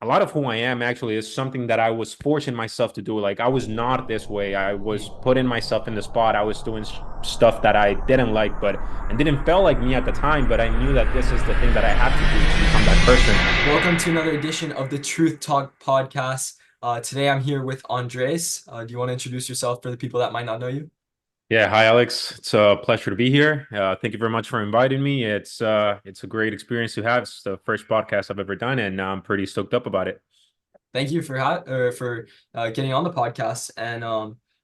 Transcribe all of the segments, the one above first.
a lot of who I am actually is something that I was forcing myself to do. Like I was not this way. I was putting myself in the spot. I was doing stuff that I didn't like, but and didn't feel like me at the time. But I knew that this is the thing that I have to do to become that person. Welcome to another edition of the Truth Talk podcast. Today I'm here with Andres. Do you want to introduce yourself for the people that might not know you? Yeah, hi Alex. It's a pleasure to be here. Thank you very much for inviting me. It's a great experience to have. It's the first podcast I've ever done, and I'm pretty stoked up about it. Thank you for getting on the podcast. And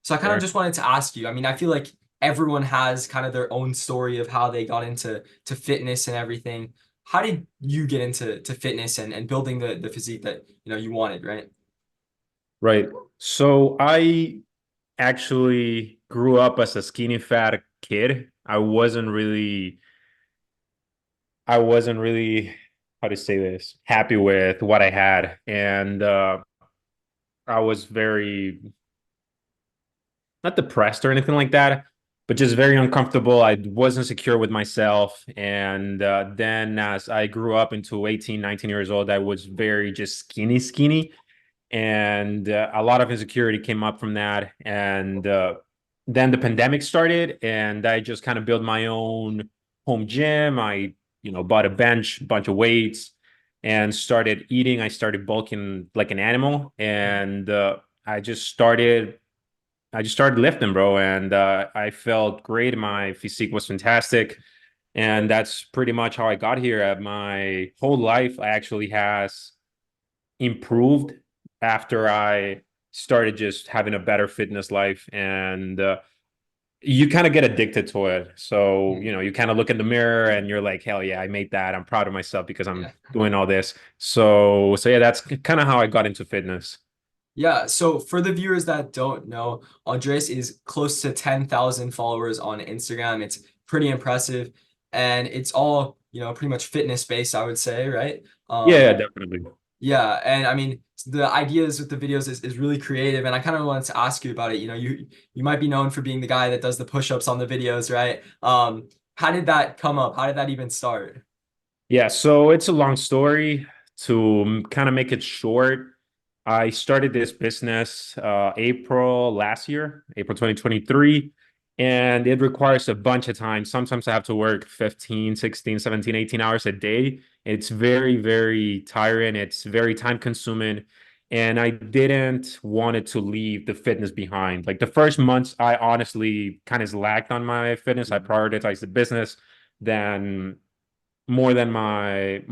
so I kind of Sure. just wanted to ask you. I mean, I feel like everyone has kind of their own story of how they got into fitness and everything. How did you get into fitness and building the physique that you wanted, right? Right. So I actually grew up as a skinny fat kid. I wasn't really how to say this, happy with what I had. And I was very not depressed or anything like that, but just very uncomfortable. I wasn't secure with myself. And then as I grew up into 18, 19 years old, I was very just skinny. And a lot of insecurity came up from that. And then the pandemic started, and I just kind of built my own home gym. I, bought a bench, a bunch of weights, and started eating. I started bulking like an animal, and I just started. I just started lifting, bro, and I felt great. My physique was fantastic, and that's pretty much how I got here. My whole life actually has improved after I started just having a better fitness life. And you kind of get addicted to it. So, Mhm. you kind of look in the mirror and you're like, hell yeah, I made that. I'm proud of myself because I'm Yeah. doing all this. So yeah, that's kind of how I got into fitness. Yeah, so for the viewers that don't know, Andres is close to 10,000 followers on Instagram. It's pretty impressive, and it's all, pretty much fitness based, I would say, right? Yeah, definitely. Yeah, and I mean, the ideas with the videos is really creative, and I kind of wanted to ask you about it. You might be known for being the guy that does the push-ups on the videos, right? How did that come up? How did that even start? Yeah, so it's a long story. To kind of make it short, I started this business April last year, April 2023, and it requires a bunch of time. Sometimes I have to work 15, 16, 17, 18 hours a day. It's very, very tiring. It's very time consuming. And I didn't want it to leave the fitness behind. Like the first months, I honestly kind of lacked on my fitness. I prioritized the business than more than my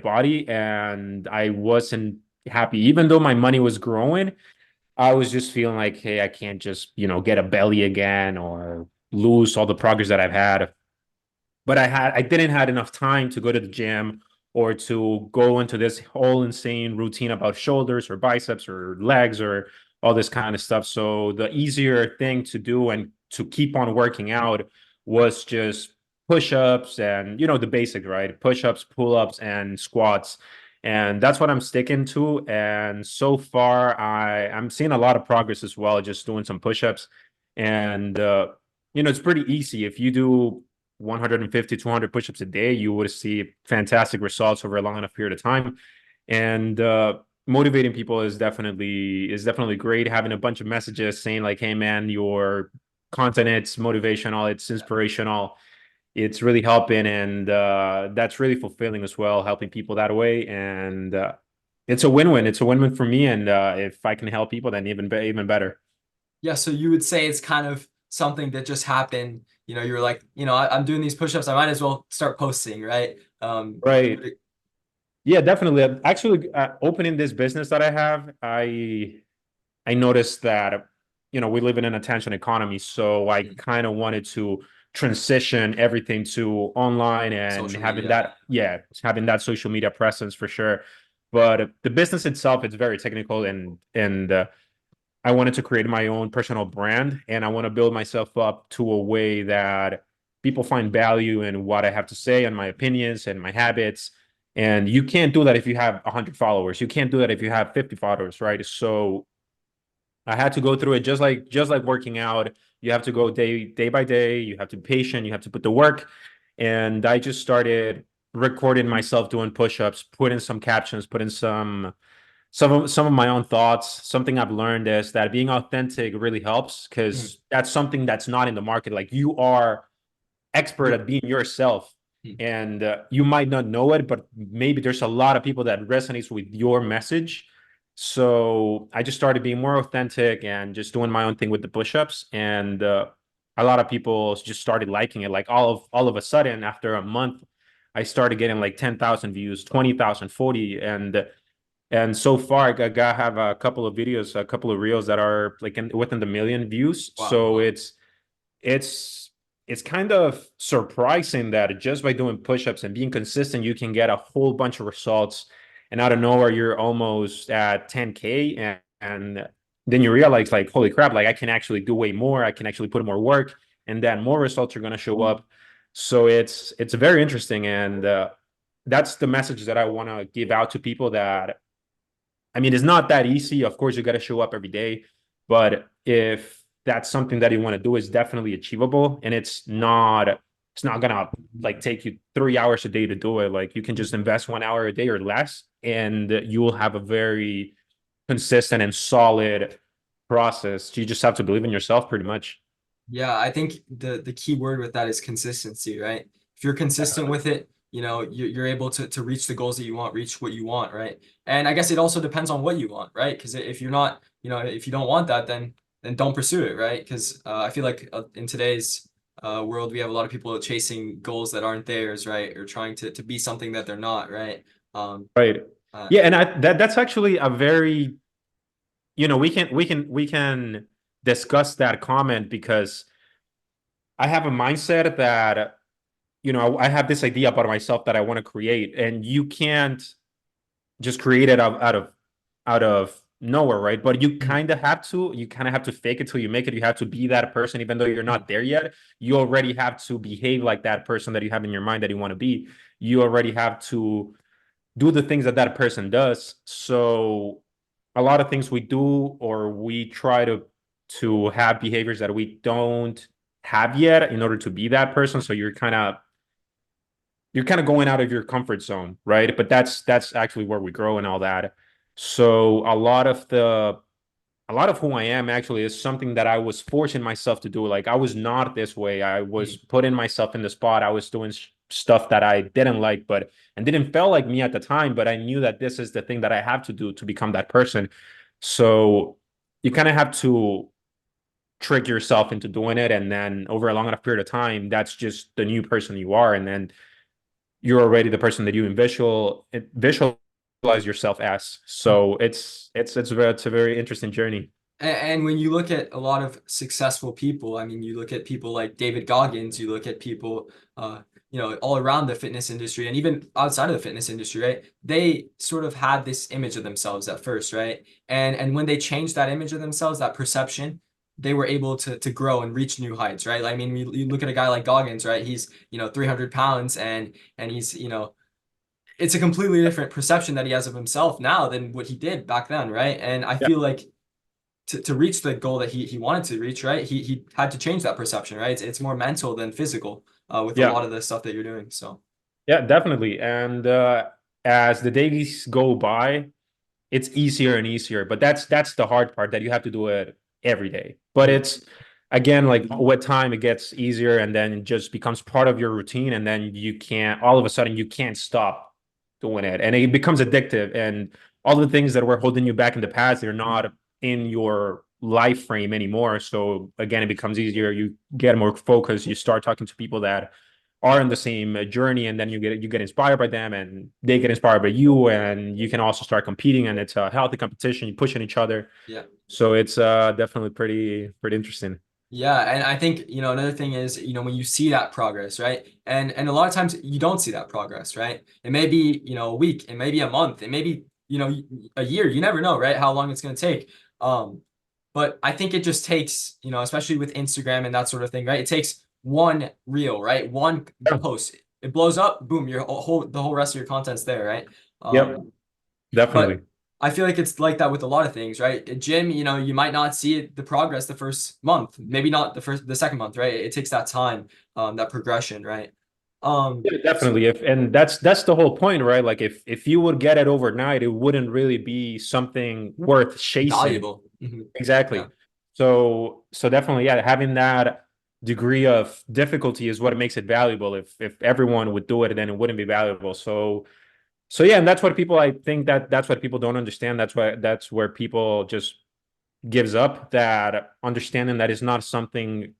body, and I wasn't happy. Even though my money was growing, I was just feeling like, hey, I can't just, get a belly again or lose all the progress that I've had. But I didn't had enough time to go to the gym or to go into this whole insane routine about shoulders or biceps or legs or all this kind of stuff. So the easier thing to do and to keep on working out was just push-ups and the basics, right? Push-ups, pull-ups, and squats. And that's what I'm sticking to. And so far, I'm seeing a lot of progress as well, just doing some push-ups. And it's pretty easy. If you do 150, 200 push-ups a day, you would see fantastic results over a long enough period of time. And motivating people is definitely great. Having a bunch of messages saying like, "Hey, man, your content it's motivational, it's inspirational, it's really helping," and that's really fulfilling as well, helping people that way. And it's a win-win. It's a win-win for me, and if I can help people, then even better. Yeah, so you would say it's kind of something that just happened. You were like, I'm doing these push-ups. I might as well start posting, right? Right. Yeah, definitely. Actually, opening this business that I have, I noticed that we live in an attention economy, so I Mhm. kind of wanted to transition everything to online and Social having media. that, yeah, having that social media presence for sure. But the business itself, it's very technical, and I wanted to create my own personal brand, and I want to build myself up to a way that people find value in what I have to say and my opinions and my habits. And you can't do that if you have 100 followers. You can't do that if you have 50 followers, right? So I had to go through it just like working out. You have to go day by day. You have to be patient. You have to put the work. And I just started recording myself doing push-ups, put in some captions, put in some some of my own thoughts. Something I've learned is that being authentic really helps Mm, because that's something that's not in the market. Like you are expert you- at being yourself, mm, and you might not know it, but maybe there's a lot of people that resonates with your message. So I just started being more authentic and just doing my own thing with the push-ups, and a lot of people just started liking it. Like all of a sudden, after a month, I started getting like 10,000 views, 20,000, 40, and so far I have a couple of videos, a couple of reels that are like within the million views. wow. So it's it's kind of surprising that just by doing push-ups and being consistent, you can get a whole bunch of results. And out of nowhere, you're almost at 10K, and then you realize, like, holy crap, like I can actually do way more. I can actually put more work, and then more results are going to show up. So it's very interesting, and that's the message that I want to give out to people. That I mean, it's not that easy. Of course, you got to show up every day, but if that's something that you want to do, it's definitely achievable, and it's not gonna like take you 3 hours a day to do it. Like you can just invest 1 hour a day or less, and you will have a very consistent and solid process. You just have to believe in yourself, pretty much. Yeah, I think the key word with that is consistency, right? If you're consistent with it, you know, you're able to reach the goals that you want, reach what you want, right? And I guess it also depends on what you want, right? Because if you're not, you know, if you don't want that, then don't pursue it, right? Because I feel like in today's world, we have a lot of people chasing goals that aren't theirs, right? Or trying to be something that they're not, right? Um, Right. uh, Yeah, and that's actually a very, we can discuss that comment because I have a mindset that I have this idea about myself that I want to create, and you can't just create it out of nowhere, right? But you mhm, kind of have to. You kind of have to fake it till you make it. You have to be that person, even though you're mhm. not there yet. You already have to behave like that person that you have in your mind that you want to be. You already have to do the things that that person does. So a lot of things we do, or we try to have behaviors that we don't have yet in order to be that person. So you're kind of going out of your comfort zone, right? But that's actually where we grow and all that. So a lot of who I am actually is something that I was forcing myself to do. Like I was not this way. I was Mhm. putting myself in the spot. I was doing stuff that I didn't like, but and didn't feel like me at the time. But I knew that this is the thing that I have to do to become that person. So you kind of have to trick yourself into doing it, and then over a long enough period of time, that's just the new person you are, and then you're already the person that you visualize yourself as. So it's a very interesting journey. And when you look at a lot of successful people, I mean, you look at people like David Goggins, you look at people, you know, all around the fitness industry and even outside of the fitness industry, right? They sort of had this image of themselves at first, right? And when they changed that image of themselves, that perception, they were able to grow and reach new heights, right? I mean, you look at a guy like Goggins, right? He's, you know, 300 pounds and he's, you know, it's a completely different perception that he has of himself now than what he did back then, right? And I Yeah, feel like to reach the goal that he wanted to reach, right? He had to change that perception, right? It's more mental than physical with a yeah, lot of the stuff that you're doing. So yeah, definitely. And as the days go by, it's easier and easier. But that's the hard part, that you have to do it every day. But mm, it's again, like with time it gets easier, and then it just becomes part of your routine, and then you can't all of a sudden you can't stop doing it, and it becomes addictive. And all the things that were holding you back in the past, they're not in your life frame anymore. So again, it becomes easier. You get more focused. You start talking to people that are in the same journey, and then you get inspired by them, and they get inspired by you, and you can also start competing, and it's a healthy competition. You pushing each other, yeah. so it's definitely pretty interesting. Yeah, and I think, you know, another thing is, you know, when you see that progress, right? And a lot of times you don't see that progress, right? It may be, you know, a week, it may be a month, it may be, you know, a year. You never know, right? How long it's going to take. Um, but I think it just takes, you know, especially with Instagram and that sort of thing, right? It takes one reel, right? One Yeah. post. It blows up, boom, the whole rest of your content's there, right? Yep, But definitely. I feel like it's like that with a lot of things, right? At gym, you know, you might not see the progress the first month, maybe not the second month, right? It takes that time, that progression, right? Um, Yeah, so definitely. If and that's the whole point, right? Like if you would get it overnight, it wouldn't really be something worth chasing. valuable. Exactly. Yeah. So definitely, yeah, having that degree of difficulty is what makes it valuable. If everyone would do it, then it wouldn't be valuable. So yeah, and that's what people I think that's what people don't understand. That's where people just gives up that understanding that is not something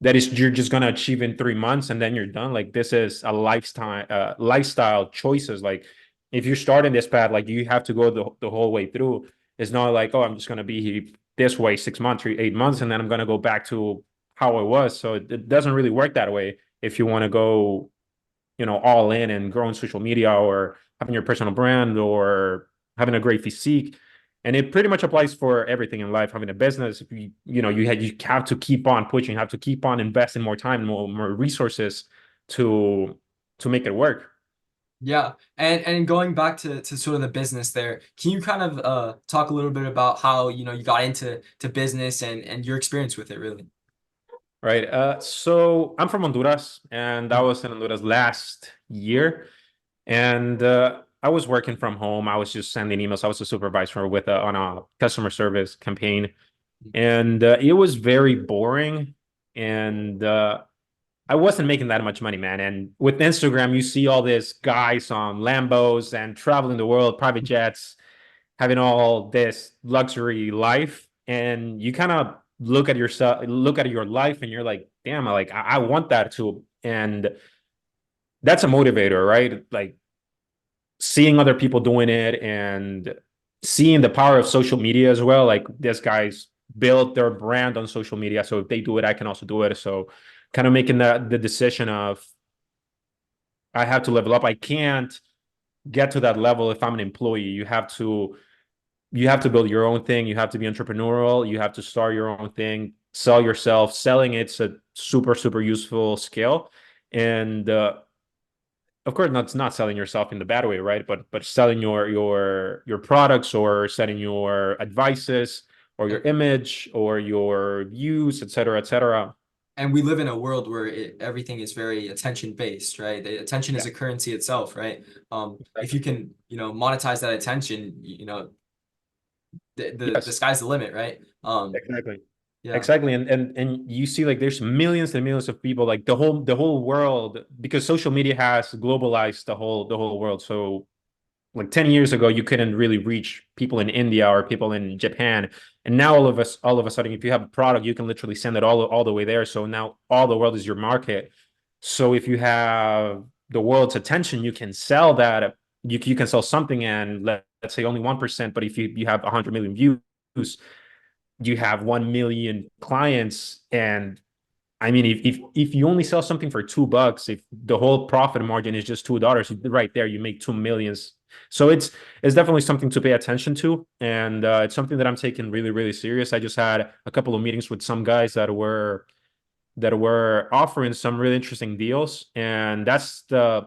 that is you're just gonna achieve in 3 months and then you're done. Like this is a lifestyle choices. Like if you're starting this path, like you have to go the whole way through. It's not like, oh, I'm just gonna be this way 6 months or 8 months, and then I'm gonna go back to how I was. So it doesn't really work that way if you want to go, all in and grow in social media or having your personal brand or having a great physique. And it pretty much applies for everything in life. Having a business, if you have to keep on pushing, you have to keep on investing more time and more resources to to make it work. Yeah. And going back to sort of the business there, can you kind of talk a little bit about how, you got into business and your experience with it really? Right. So I'm from Honduras, and I Mhm. was in Honduras last year, and I was working from home. I was just sending emails. I was a supervisor on a customer service campaign, and it was very boring. And I wasn't making that much money, man. And with Instagram, you see all these guys on Lambos and traveling the world, private jets, having all this luxury life, and you kind of look at your life, and you're like, damn, I want that too. And that's a motivator, right? Like seeing other people doing it and seeing the power of social media as well. Like these guys build their brand on social media, so if they do it, I can also do it. So kind of making the decision of I have to level up. I can't get to that level if I'm an employee. You have to build your own thing. You have to be entrepreneurial. You have to start your own thing, sell yourself. Selling it's a super super useful skill, and of course not selling yourself in the bad way, right? But selling your products or selling your advices or your image or your views, et cetera, et cetera. And we live in a world where everything is very attention based, right? The attention is Yeah, a currency itself, right? If you exactly. can, monetize that attention, the Yes, sky's the limit, right? exactly. Yeah. Exactly. And you see like there's millions and millions of people, like the whole world, because social media has globalized the whole world. So like 10 years ago, you couldn't really reach people in India or people in Japan. And now all of a sudden, if you have a product, you can literally send it all the way there. So now all the world is your market. So if you have the world's attention, you can sell that. You can sell something, and let's say only 1%, but if you have 100 million views, you have 1 million clients. And I mean, if you only sell something for $2, if the whole profit margin is just $2, right there you make 2 millions. So it's definitely something to pay attention to, and it's something that I'm taking really really serious. I just had a couple of meetings with some guys that were offering some really interesting deals, and that's the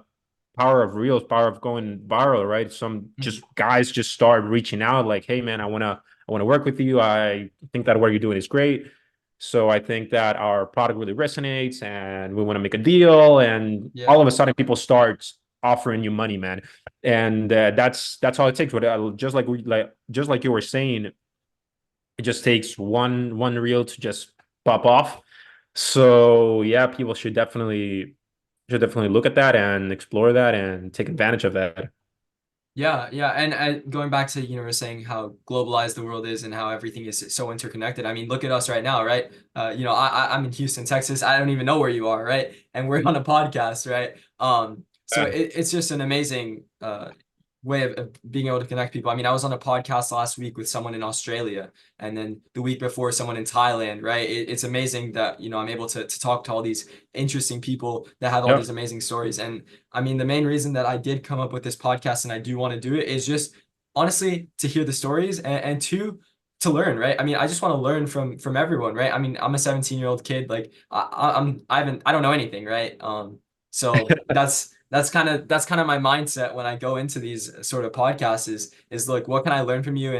power of reels, power of going viral, right? Some Mhm. just guys just start reaching out like, hey man, I want to work with you. I think that what you're doing is great. So I think that our product really resonates and we want to make a deal. And Yeah. all of a sudden people start offering you money, man. And that's all it takes. Just like you were saying, it just takes one reel to just pop off. So yeah, people should definitely look at that and explore that and take advantage of that. Yeah, yeah, and going back to we're saying how globalized the world is and how everything is so interconnected. I mean, look at us right now, right? I'm in Houston, Texas. I don't even know where you are, right? And we're on a podcast, right? So Yeah. it's just an amazing way of being able to connect people. I mean, I was on a podcast last week with someone in Australia, and then the week before someone in Thailand, right? It's amazing that I'm able to talk to all these interesting people that have all these Yep. amazing stories. And I mean, the main reason that I did come up with this podcast and I do want to do it is just honestly to hear the stories and to learn, right? I mean, I just want to learn from everyone, right? I mean, I'm a 17-year-old kid, like I don't know anything, right? So that's kind of my mindset when I go into these sort of podcasts is like what can I learn from you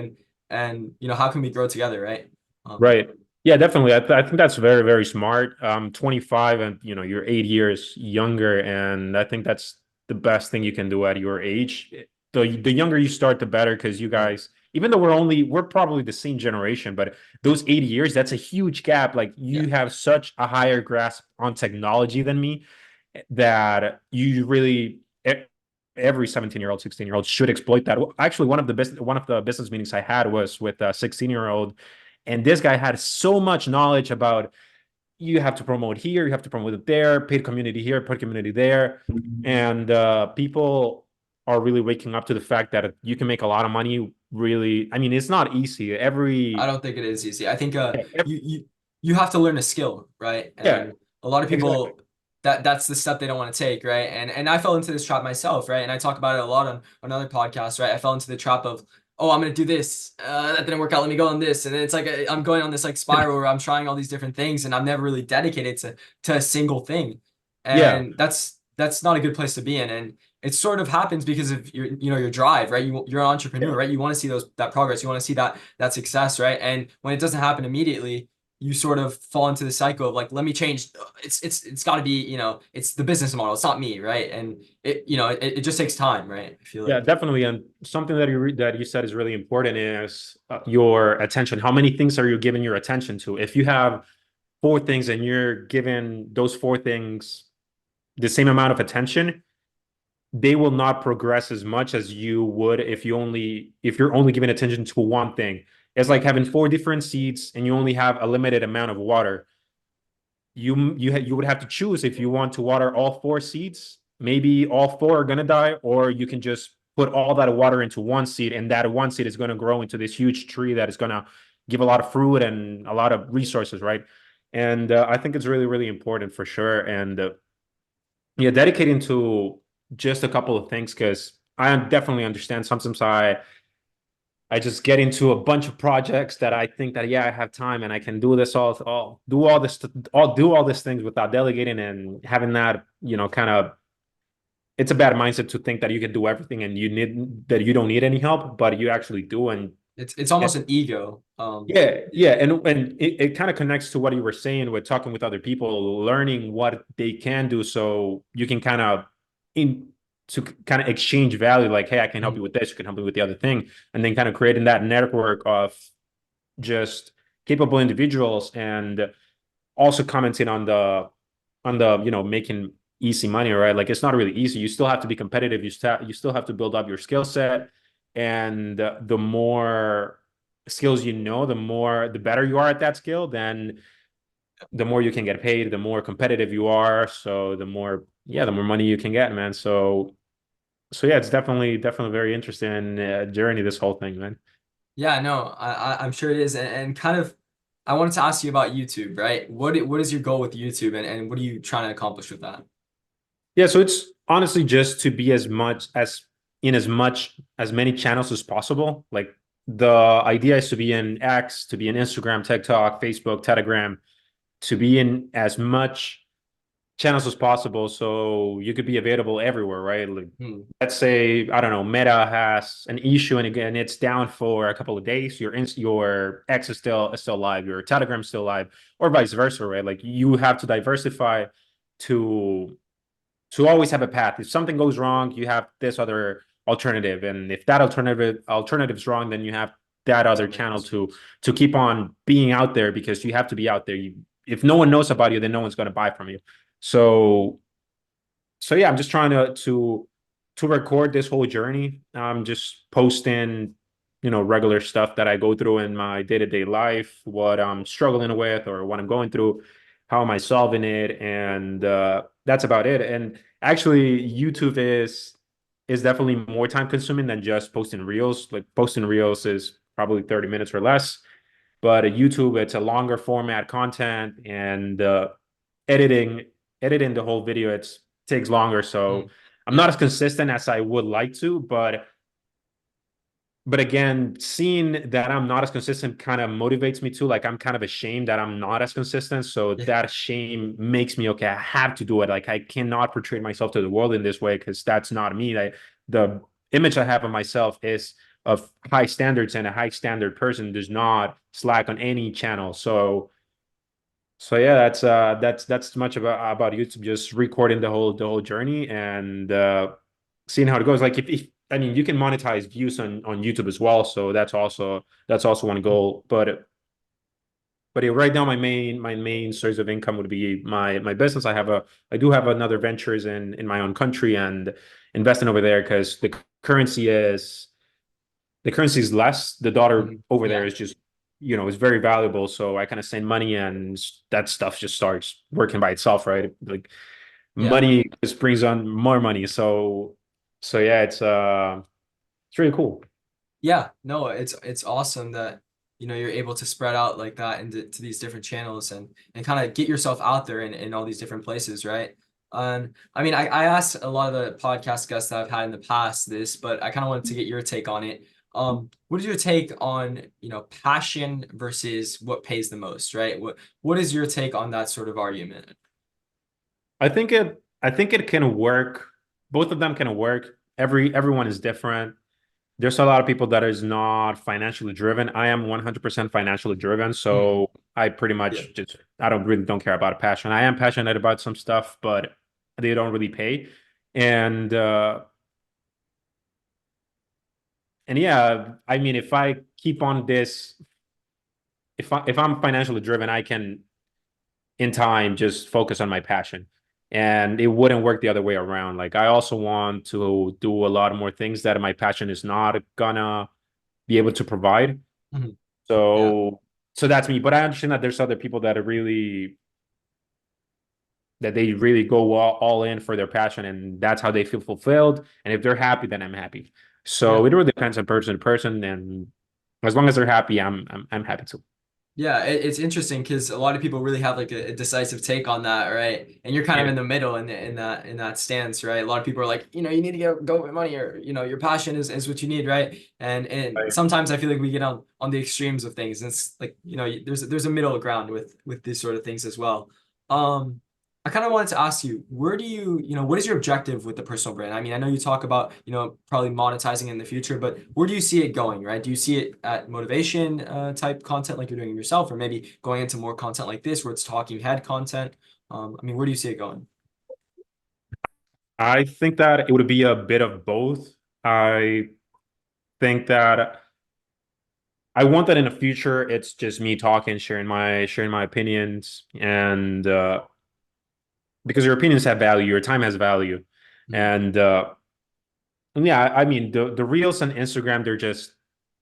and how can we grow together, right? Um, Right. Yeah, definitely. I think that's very, very smart. 25 and you're 8 years younger, and I think that's the best thing you can do at your age. The younger you start, the better, because you Mm. guys, even though we're probably the same generation, but those 8 years, that's a huge gap. Like Yeah. you have such a higher grasp on technology than me that you really every 17-year-old, 16-year-old should exploit that. Actually, one of the business meetings I had was with a 16-year-old, and this guy had so much knowledge about you have to promote here, you have to promote it there, paid community here, paid community there. And people are really waking up to the fact that you can make a lot of money. Really, I mean, it's not easy. I Every don't think it is easy. I think yeah, every, you have to learn a skill, right? yeah, And a lot of exactly. people that's the step they don't want to take, right? And I fell into this trap myself, right? And I talk about it a lot on other podcasts, right? I fell into the trap of, oh, I'm gonna do this. That didn't work out. Let me go on this, and then it's like I'm going on this like spiral where I'm trying all these different things, and I'm never really dedicated to a single thing, Yeah, and that's not a good place to be in. And it sort of happens because of your drive, right? You're an entrepreneur, right? You want to see that progress, you want to see that success, right? And when it doesn't happen immediately, you sort of fall into the cycle of like, let me change. It's got to be, it's the business model. It's not me, right? And it just takes time, right? I feel yeah, like. definitely. And something that you said is really important is your attention. How many things are you giving your attention to? If you have four things and you're giving those four things the same amount of attention, they will not progress as much as you would if you're only giving attention to one thing. It's like having four different seeds and you only have a limited amount of water. You would have to choose if you want to water all four seeds. Maybe all four are gonna die, or you can just put all that water into one seed, and that one seed is gonna grow into this huge tree that is gonna give a lot of fruit and a lot of resources, right? And I think it's really, really important for sure. And yeah, dedicating to just a couple of things, because I definitely understand sometimes I just get into a bunch of projects that I think that, yeah, I have time and I can do this all do all this all do all these things without delegating and having that, kind of, it's a bad mindset to think that you can do everything and you don't need any help, but you actually do. It's almost an ego. Yeah, yeah, and it kind of connects to what you were saying with talking with other people, learning what they can do, so you can kind of in to kind of exchange value, like, hey, I can help you Mhm. with this, you can help me with the other thing, and then kind of creating that network of just capable individuals, and also commenting on the making easy money, right? Like it's not really easy. You still have to be competitive. You still have to build up your skill set, and the more skills the better you are at that skill. Then the more you can get paid, the more competitive you are. So the more money you can get, man. So yeah, it's definitely very interesting journey. This whole thing, man. Yeah, no, I'm sure it is, and kind of, I wanted to ask you about YouTube, right? What is your goal with YouTube, and what are you trying to accomplish with that? Yeah, so it's honestly just to be as many channels as possible. Like the idea is to be in X, to be in Instagram, TikTok, Facebook, Telegram, to be in as much channels as possible, so you could be available everywhere, right? Like, Hmm. let's say, I don't know, Meta has an issue and again it's down for a couple of days. Your X is still live, your Telegram is still live, or vice versa, right? Like you have to diversify to to always have a path. If something goes wrong, you have this other alternative, and if that alternative is wrong, then you have that other Something channel else. to keep on being out there, because you have to be out there. If no one knows about you, then no one's going to buy from you. So so yeah, I'm just trying to record this whole journey. I'm just posting, regular stuff that I go through in my day-to-day life, what I'm struggling with or what I'm going through, how am I solving it, and that's about it. And actually, YouTube is definitely more time consuming than just posting reels. Like posting reels is probably 30 minutes or less, but at YouTube, it's a longer format content, and editing editing the whole video, it takes longer. So Hmm. I'm not Yeah. as consistent as I would like to, but again, seeing that I'm not as consistent kind of motivates me too. Like I'm kind of ashamed that I'm not as consistent, so Yeah. that shame makes me, okay, I have to do it. Like I cannot portray myself to the world in this way, because that's not me. The image I have of myself is of high standards, and a high standard person does not slack on any channel. So So yeah, that's much about YouTube, just recording the whole journey and seeing how it goes. Like if I mean you can monetize views on YouTube as well, so that's also one goal. But yeah, right now my main source of income would be my business. I do have another ventures in my own country and investing over there because the currency is less. The dollar Mhm. over there Yeah. is just, is very valuable. So I kind of send money and that stuff just starts working by itself, right? Like Yeah. money just brings on more money. So yeah, it's really cool. Yeah, no, it's awesome that you're able to spread out like that into to these different channels and kind of get yourself out there in all these different places, right? I mean, I asked a lot of the podcast guests that I've had in the past this, but I kind of wanted to get your take on it. What is your take on, passion versus what pays the most, right? What is your take on that sort of argument? I think it can work. Both of them can work. Everyone is different. There's a lot of people that is not financially driven. I am 100% financially driven, Mm, so I pretty yeah. much just I don't care about a passion. I am passionate about some stuff, but they don't really pay. And and yeah, I mean, if I keep on this, if I'm financially driven, I can in time just focus on my passion. And it wouldn't work the other way around. Like I also want to do a lot more things that my passion is not gonna be able to provide. Mhm. Yeah. So that's me. But I understand that there's other people that they really go all in for their passion and that's how they feel fulfilled. And if they're happy, then I'm happy. Yeah. So it really depends on person to person. And as long as they're happy, I'm happy too. Yeah, it's interesting because a lot of people really have like a decisive take on that, right? And you're kind of Yeah. in the middle in that stance, right? A lot of people are like, you need to go with money, or your passion is what you need, right? And Right. sometimes I feel like we get on the extremes of things, and it's like there's a middle ground with these sort of things as well. Um, I kind of wanted to ask you, where do what is your objective with the personal brand? I mean, I know you talk about, probably monetizing in the future, but where do you see it going, right? Do you see it at motivation type content like you're doing yourself, or maybe going into more content like this where it's talking head content? I mean, where do you see it going? I think that it would be a bit of both. I think that I want that in the future. It's just me talking, sharing my opinions, and because your opinions have value, your time has value, Mhm. and yeah, I mean the reels on Instagram, they're just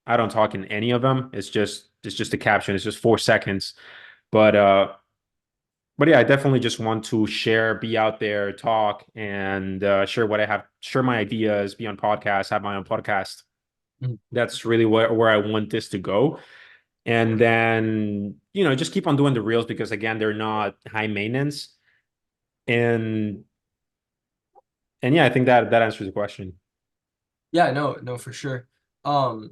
I don't talk in any of them. It's just a caption. It's just 4 seconds, but but yeah, I definitely just want to share, be out there, talk, and share what I have, share my ideas, be on podcasts, have my own podcast. Mhm. That's really where I want this to go. And then, just keep on doing the reels because again, they're not high maintenance. And and yeah, I think that answers the question. Yeah, no, no, for sure. Um,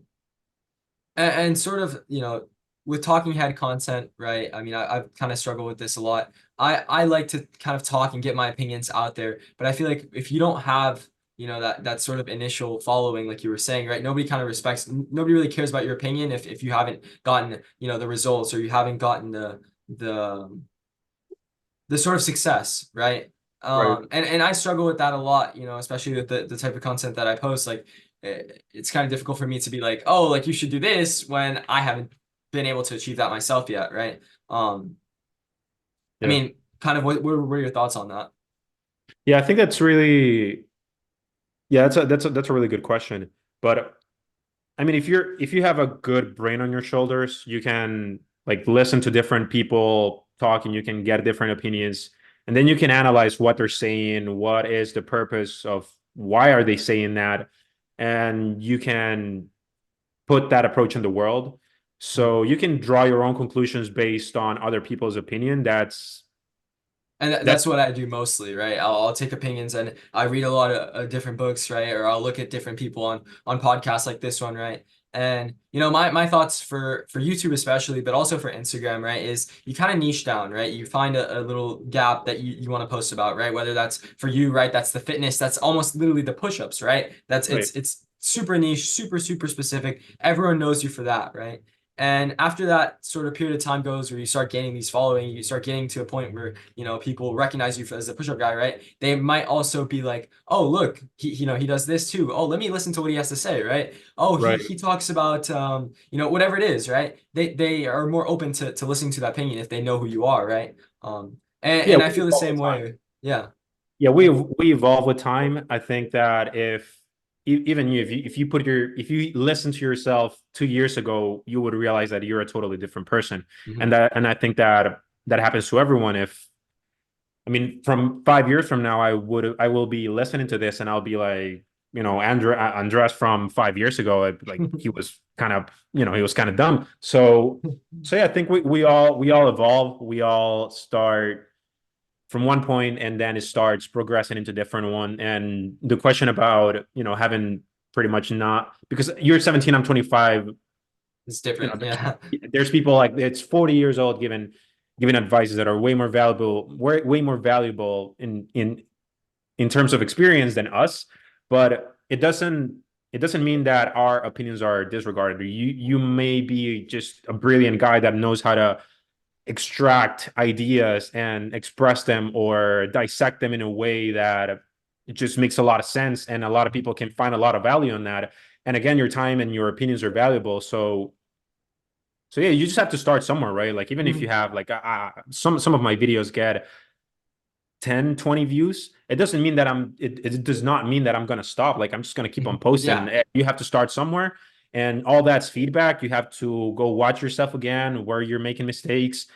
and sort of, with talking head content, right? I mean, I've kind of struggled with this a lot. I like to kind of talk and get my opinions out there, but I feel like if you don't have, that sort of initial following, like you were saying, right? Nobody kind of respects, nobody really cares about your opinion if you haven't gotten, the results, or you haven't gotten the the sort of success, right? Right. And I struggle with that a lot, especially with the type of content that I post. Like, it's kind of difficult for me to be like, oh, like you should do this when I haven't been able to achieve that myself yet, right? Um, I Yeah. mean, kind of what are your thoughts on that? Yeah, I think that's really yeah, that's a really good question. But I mean, if you have a good brain on your shoulders, you can like listen to different people talking, you can get different opinions, and then you can analyze what they're saying, what is the purpose of why are they saying that, and you can put that approach in the world. Mhm. So you can draw your own conclusions based on other people's opinion. And That's that's what I do mostly, right? I'll take opinions, and I read a lot of different books, right? Or I'll look at different people on podcasts like this one, right? And my thoughts for YouTube especially, but also for Instagram, right, is you kind of niche down, right? You find a little gap that you want to post about, right? Whether that's for you, right? That's the fitness, that's almost literally the push-ups, right? That's right. it's super niche, super, super specific. Everyone knows you for that, right? And after that sort of period of time goes where you start gaining these following, you start getting to a point where, people recognize you as a push-up guy, right? They might also be like, oh, look, he does this too. Oh, let me listen to what he has to say, right? Oh, he Right. he talks about whatever it is, right? They are more open to listening to that opinion if they know who you are, right? And, Yeah, and I we feel the evolve same with time. way. Yeah. Yeah, Yeah. we evolve with time. I think that if even you, if you listen to yourself 2 years ago, you would realize that you're a totally different person, Mhm. and I think that that happens to everyone. If I mean, from 5 years from now, I will be listening to this, and I'll be like, Andres from 5 years ago, like he was kind of, he was kind of dumb. So yeah, I think we all evolve. We all start from one point and then it starts progressing into different one. And the question about, having pretty much not, because you're 17, I'm 25, It's you know, different. Yeah. there's people like it's 40 years old giving advices that are way more valuable in terms of experience than us. But it doesn't mean that our opinions are disregarded. You may be just a brilliant guy that knows how to extract ideas and express them or dissect them in a way that it just makes a lot of sense, and a lot of people can find a lot of value in that. And again, your time and your opinions are valuable. So yeah, you just have to start somewhere, right? Like even if you Mhm. have like some of my videos get 10, 20 views, it doesn't mean that it does not mean that I'm going to stop. Like I'm just going to keep on posting. Yeah. You have to start somewhere, and all that's feedback. You have to go watch yourself again where you're making mistakes,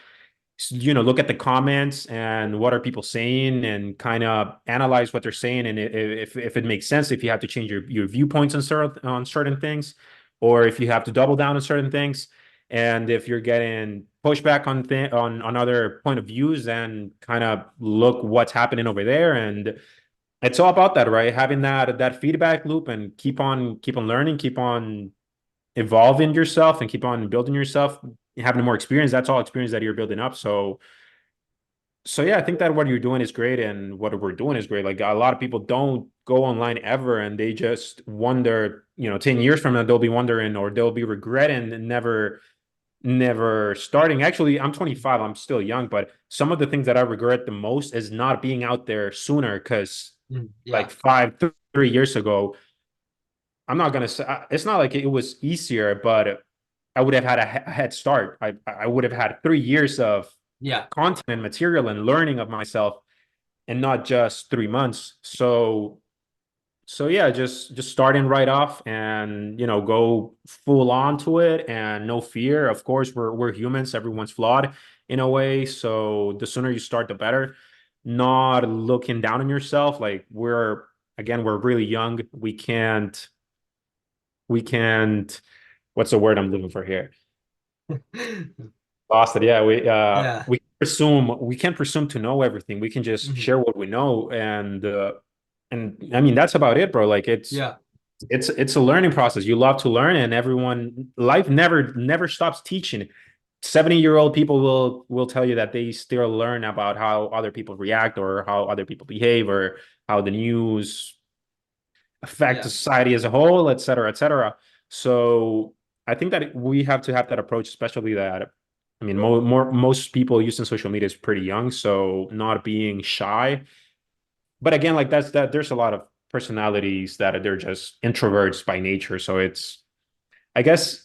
look at the comments and what are people saying, and kind of analyze what they're saying, and if it makes sense, if you have to change your viewpoints on certain things, or if you have to double down on certain things, and if you're getting pushback on other point of views, then kind of look what's happening over there. And it's all about that, right? Having that feedback loop, and keep on learning, keep on evolving yourself, and keep on building yourself, having more experience. That's all experience that you're building up. So yeah, I think that what you're doing is great, and what we're doing is great. Like a lot of people don't go online ever, and they just wonder, 10 years from now they'll be wondering, or they'll be regretting and never starting. Actually, I'm 25, I'm still young, but some of the things that I regret the most is not being out there sooner, because Mhm. like Yeah. 3 years ago, I'm not gonna say it's not like it was easier, but I would have had a head start. I would have had 3 years of Yeah. content and material and learning of myself, and not just 3 months. So yeah, just starting right off, and go full on to it, and no fear. Of course, we're humans. Everyone's flawed in a way. So the sooner you start, the better. Not looking down on yourself. Like we're really young. We can't what's the word I'm looking for here? Lost it. Yeah, Yeah. we can't presume to know everything. We can just Mhm. share what we know, and I mean that's about it, bro. Like Yeah. it's a learning process. You love to learn, and life never stops teaching. 70-year-old people will tell you that they still learn about how other people react, or how other people behave, or how the news affect Yeah. society as a whole, et cetera, et cetera. So I think that we have to have that approach, especially that, I mean, most people using social media is pretty young, so not being shy. But again, like that, there's a lot of personalities that they're just introverts by nature. So I guess,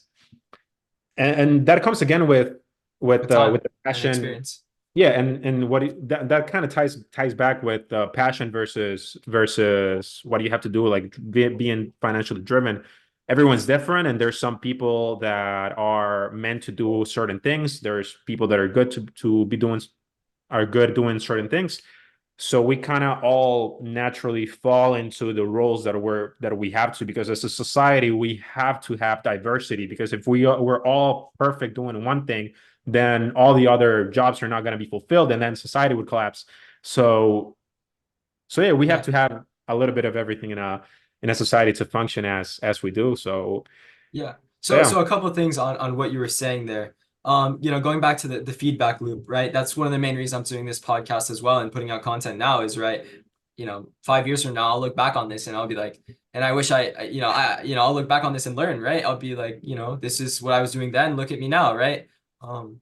and that comes again with With time with the and passion. experience. Yeah, and that kind of ties back with passion versus what you have to do, like being financially driven. Everyone's different, and there's some people that are meant to do certain things. There's people that are good to be doing are good doing certain things. So we kind of all naturally fall into the roles that we have to, because as a society we have to have diversity, because if we're all perfect doing one thing, then all the other jobs are not going to be fulfilled, and then society would collapse. So so yeah, we have Yeah. to have a little bit of everything in a society to function as we do. Yeah. So So yeah. so a couple of things on what you were saying there. Going back to the feedback loop, right? That's one of the main reasons I'm doing this podcast as well and putting out content now is right. 5 years from now, I'll look back on this and I'll be like, and I wish I'll look back on this and learn, right? I'll be like, this is what I was doing then. Look at me now, right? Um,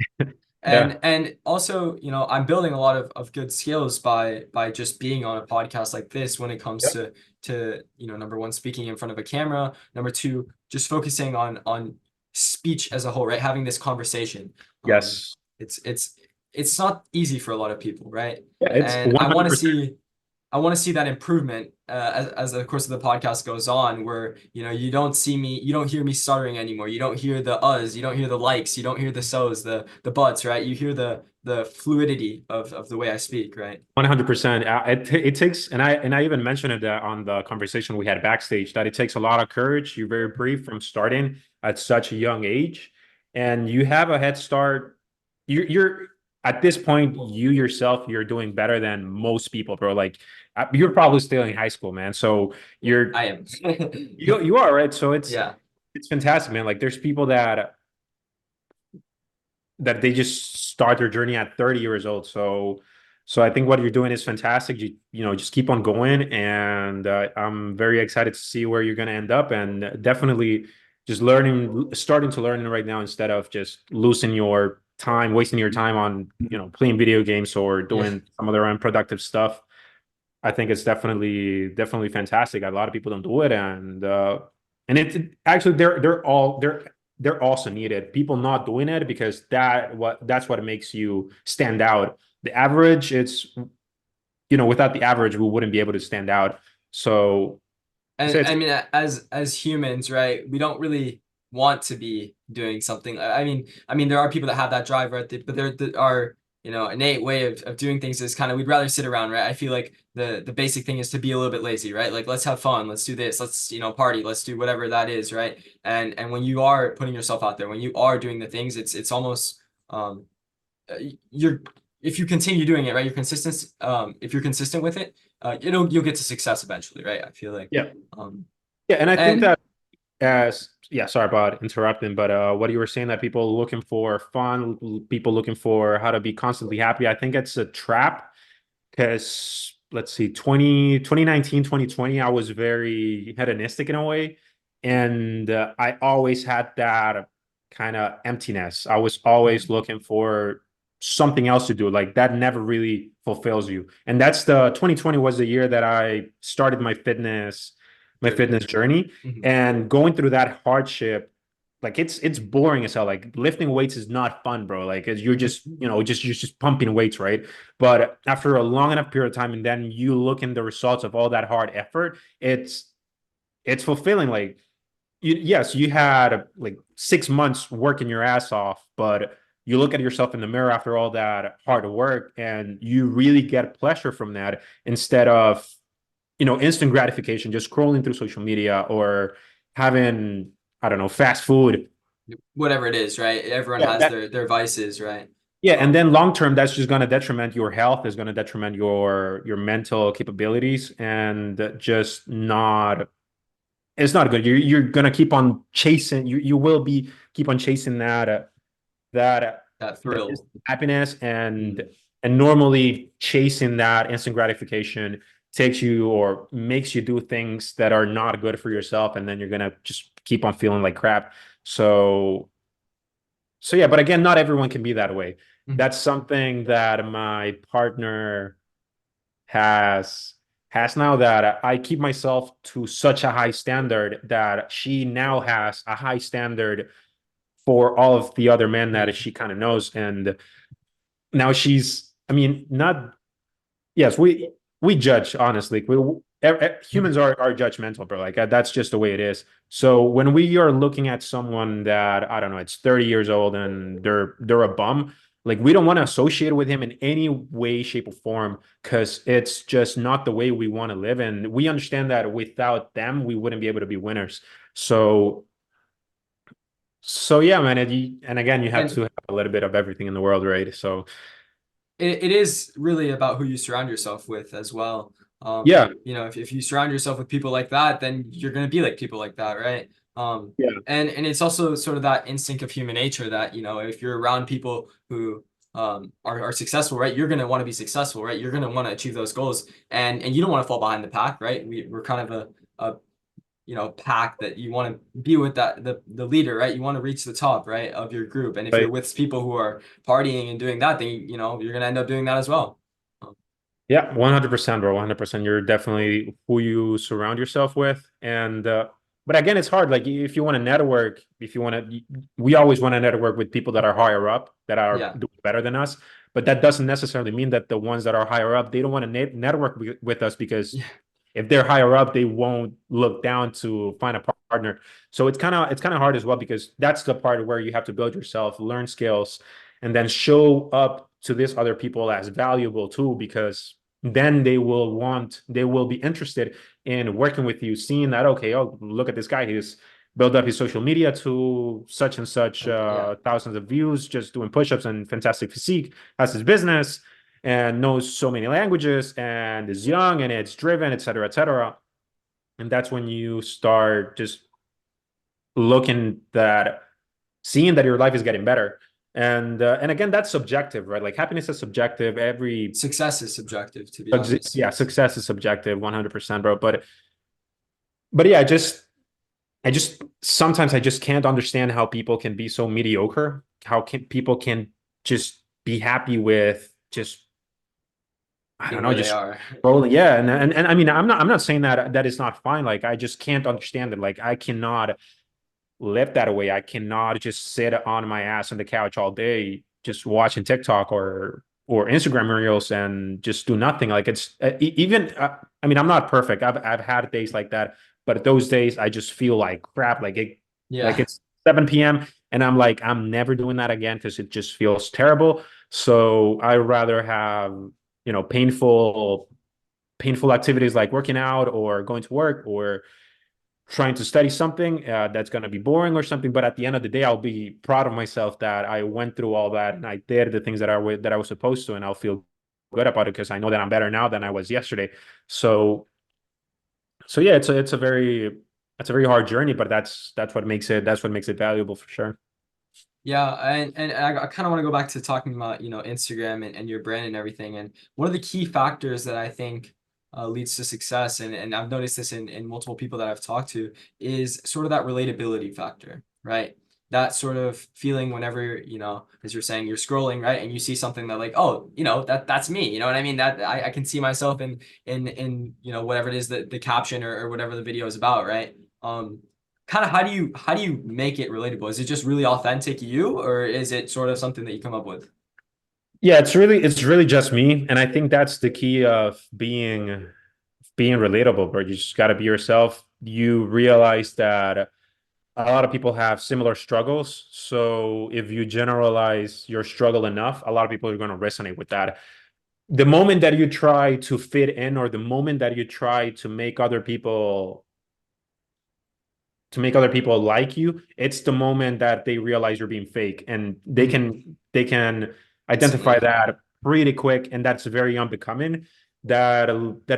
Yeah. and also, I'm building a lot of good skills by just being on a podcast like this when it comes Yep. to number one, speaking in front of a camera, number two, just focusing on speech as a whole, right? Having this conversation. Um, Yes. it's not easy for a lot of people, right? Yeah, it's And I want to 100%. see that improvement as the course of the podcast goes on, where you don't see me, you don't hear me stuttering anymore. You don't hear the uhs, you don't hear the likes, you don't hear the so's, the buts, right? You hear the fluidity of the way I speak, right? 100%. It takes, and I even mentioned it on the conversation we had backstage, that it takes a lot of courage. You're very brave from starting at such a young age, and you have a head start. You're at this point, you yourself, you're doing better than most people, bro. Like you're probably still in high school, man. So you're I am. you are right. So Yeah. it's fantastic, man. Like there's people that they just start their journey at 30 years old. So I think what you're doing is fantastic. Just keep on going, and I'm very excited to see where you're going to end up, and definitely just starting to learn right now instead of just losing your time, wasting your time on playing video games or Yeah. doing some other unproductive stuff. I think it's definitely fantastic. A lot of people don't do it, and it's actually they're also needed. People not doing it because that's what makes you stand out. The average, it's without the average, we wouldn't be able to stand out. So, so And it's I mean, as humans, right? We don't really want to be doing something. I mean, there are people that have that drive, right? But there are, innate way of doing things is kind of we'd rather sit around, right? I feel like the basic thing is to be a little bit lazy, right? Like let's have fun, let's do this, let's party, let's do whatever that is, right? And when you are putting yourself out there, when you are doing the things, it's almost you're if you continue doing it, right? You're consistent. If you're consistent with it, you'll get to success eventually, right? I feel like. yeah, Um, yeah, and I think and that yeah, sorry about interrupting, but what you were saying, that people looking for fun, people looking for how to be constantly happy, I think it's a trap. Because let's see, 2019, 2020, I was very hedonistic in a way. And I always had that kind of emptiness. I was always looking for something else to do. Like that never really fulfills you. And that's the 2020 was the year that I started my journey. fitness journey. Mhm. And going through that hardship, like it's boring as hell. Like lifting weights is not fun, bro. Like you're just you're just pumping weights, right? But after a long enough period of time, and then you look in the results of all that hard effort, it's fulfilling. Like yes, you had like 6 months working your ass off, but you look at yourself in the mirror after all that hard work, and you really get pleasure from that instead of instant gratification, just scrolling through social media or having, I don't know, fast food. Whatever it is, right? Everyone Yeah, has that their vices, right? yeah, and Um, then long term, that's just going to detriment your health, is going to detriment your mental capabilities, and just not. It's not good. You're going to keep on chasing. You will be keep on chasing that that that thrill. instant happiness, Mm. and normally chasing that instant gratification takes you or makes you do things that are not good for yourself, and then you're going to just keep on feeling like crap. So yeah, but again, not everyone can be that way. Mhm. That's something that my partner has has now, that I keep myself to such a high standard that she now has a high standard for all of the other men that Mhm. she kind of knows. And now she's, I mean, not, yes, we judge, honestly. Humans are judgmental, bro. Like that's just the way it is. So when we are looking at someone that, I don't know, it's 30 years old and they're a bum, like we don't want to associate with him in any way, shape, or form, because it's just not the way we want to live. And we understand that without them, we wouldn't be able to be winners. So yeah, man. And again, you have And to have a little bit of everything in the world, right? So it is really about who you surround yourself with as well. yeah, If you surround yourself with people like that, then you're going to be like people like that, right? yeah, And it's also sort of that instinct of human nature that, if you're around people who are successful, right? You're gonna want to be successful, right? You're gonna want to achieve those goals, and you don't want to fall behind the pack, right? We're kind of a pack that you want to be with, that the leader, right? You want to reach the top, right, of your group, and if you're Right. with people who are partying and doing that, then you're gonna end up doing that as well. Um, Yeah, 100%, bro. 100%. You're definitely who you surround yourself with. And, but again, it's hard. Like, if you want to network, if you want to, we always want to network with people that are higher up, that are yeah, doing better than us. But that doesn't necessarily mean that the ones that are higher up, they don't want to network with us, because yeah, if they're higher up, they won't look down to find a partner. So it's kind of hard as well, because that's the part where you have to build yourself, learn skills, and then show up to these other people as valuable too, because then they will be interested in working with you, seeing that, okay, oh, look at this guy, he's built up his social media to such and such yeah, thousands of views, just doing push-ups and fantastic physique, has his business and knows so many languages and is young and it's driven, et cetera, et cetera. And that's when you start just looking that, seeing that your life is getting better. And again, that's subjective, right? Like, happiness is subjective. Every success is subjective, to be honest. yeah, success is subjective, 100%, bro. But yeah, I just sometimes I just can't understand how people can be so mediocre. How can people can just be happy with just, I don't Being know, where they just are. rolling. Yeah, and I mean, I'm not saying that is not fine. Like, I just can't understand it. Like, I cannot live that way. I cannot just sit on my ass on the couch all day just watching TikTok or Instagram reels and just do nothing. Like, it's even. I mean, I'm not perfect. I've had days like that, but those days I just feel like crap. Like Yeah, it's 7 p.m. and I'm like, I'm never doing that again, because it just feels terrible. So I rather have, painful activities like working out or going to work or trying to study something that's going to be boring or something. But at the end of the day, I'll be proud of myself that I went through all that and I did the things that I was supposed to, and I'll feel good about it because I know that I'm better now than I was yesterday. So so yeah, it's a very hard journey, but that's what makes it valuable for sure. yeah, and I kind of want to go back to talking about Instagram and your brand and everything. And one of the key factors that I think leads to success, and I've noticed this in multiple people that I've talked to, is sort of that relatability factor, right? That sort of feeling whenever, as you're saying, you're scrolling, right, and you see something that, like, oh, that's me, you know what I mean? That I can see myself in whatever it is, the caption, or whatever the video is about, right? Kind of, how do you make it relatable? Is it just really authentic you, or is it sort of something that you come up with? Yeah, it's really just me, and I think that's the key of being relatable, bro. You just got to be yourself. You realize that a lot of people have similar struggles. So if you generalize your struggle enough, a lot of people are going to resonate with that. The moment that you try to fit in, or the moment that you try to make other people like you, it's the moment that they realize you're being fake, and they Mm, can they can identify instantly. that pretty quick, and that's very unbecoming. That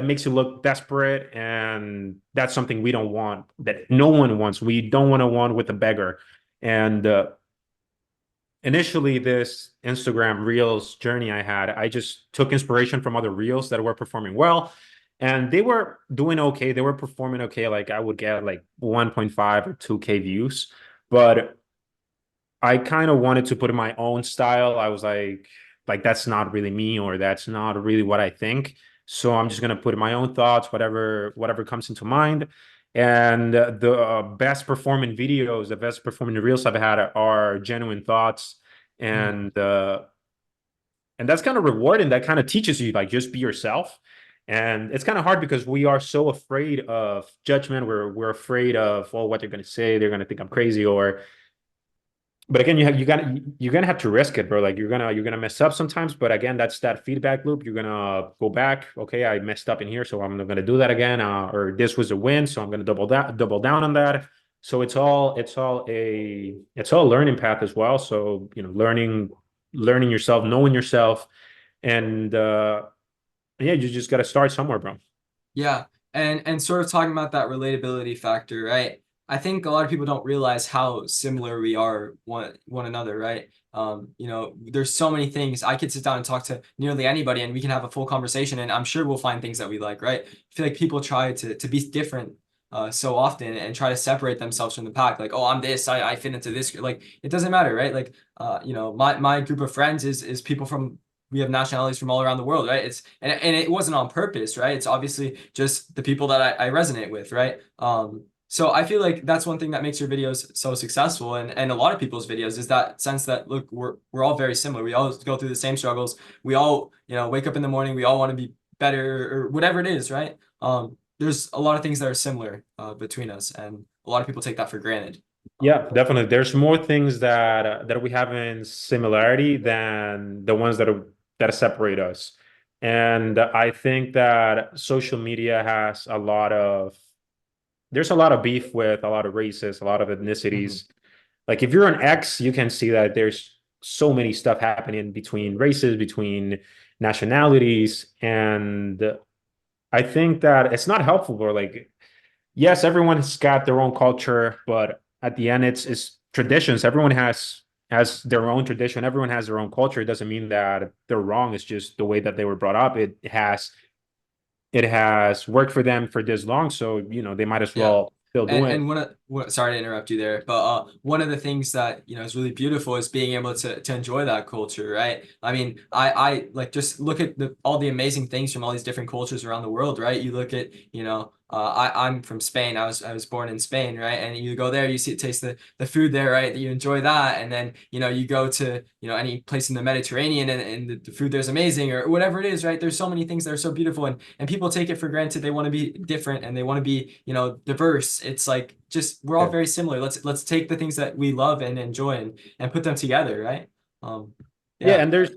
makes you look desperate, and that's something we don't want. That no one wants. We don't want with a beggar. And initially, this Instagram Reels journey I had, I just took inspiration from other Reels that were performing well, and they were doing okay. They were performing okay. Like, I would get like 1.5 or 2K views, but I kind of wanted to put in my own style. I was like that's not really me, or that's not really what I think. So I'm just gonna put in my own thoughts, whatever comes into mind. And the best performing videos, the best performing reels I've had are genuine thoughts, Mm, and that's kind of rewarding. That kind of teaches you, like, just be yourself. And it's kind of hard because we are so afraid of judgment. We're afraid of, well, what they're gonna say. They're gonna think I'm crazy, or but again, you're gonna have to risk it, bro. Like, you're gonna mess up sometimes, but again, that's that feedback loop. You're gonna go back. Okay, I messed up in here, so I'm not gonna do that again. Or this was a win, so I'm gonna double down on that. So it's all a learning path as well. So, learning yourself, knowing yourself, and yeah, you just gotta start somewhere, bro. yeah, and sort of talking about that relatability factor, right? I think a lot of people don't realize how similar we are one another, right? You know, there's so many things. I could sit down and talk to nearly anybody and we can have a full conversation and I'm sure we'll find things that we like, right? I feel like people try to be different so often and try to separate themselves from the pack. Like, oh, I'm this, I fit into this. Like, it doesn't matter, right? Like, you know, my group of friends is people from we have nationalities from all around the world, right? It's and it wasn't on purpose, right? It's obviously just the people that I resonate with, right? So I feel like that's one thing that makes your videos so successful and a lot of people's videos is that sense that look, we're all very similar. We all go through the same struggles. We all, you know, wake up in the morning, we all want to be better or whatever it is, right? There's a lot of things that are similar between us and a lot of people take that for granted. Yeah, definitely. There's more things that we have in similarity than the ones that separate us. And I think that social media has a lot of there's a lot of beef with a lot of races, a lot of Mhm. ethnicities. Like if you're an X, you can see that there's so many stuff happening between races, between nationalities, and I think that it's not helpful. Or like, yes, everyone's got their own culture, but at the end, it's traditions. Everyone has their own tradition. Everyone has their own culture. It doesn't mean that they're wrong. It's just the way that they were brought up. It has worked for them for this long, so they might as Yeah. well still do it. And sorry to interrupt you there, but one of the things that you know is really beautiful is being able to enjoy that culture, right? I mean, I like just look at all the amazing things from all these different cultures around the world, right? You look at, you know, I'm from Spain. I was born in Spain, right? And you go there, you see taste the food there, right? You enjoy that, and then you know you go to you know any place in the Mediterranean and the food there's amazing or whatever it is, right? There's so many things that are so beautiful and people take it for granted. They want to be different and they want to be you know diverse. It's like just we're all Yeah. very similar. Let's take the things that we love and enjoy and put them together, right? Um, Yeah, yeah, and there's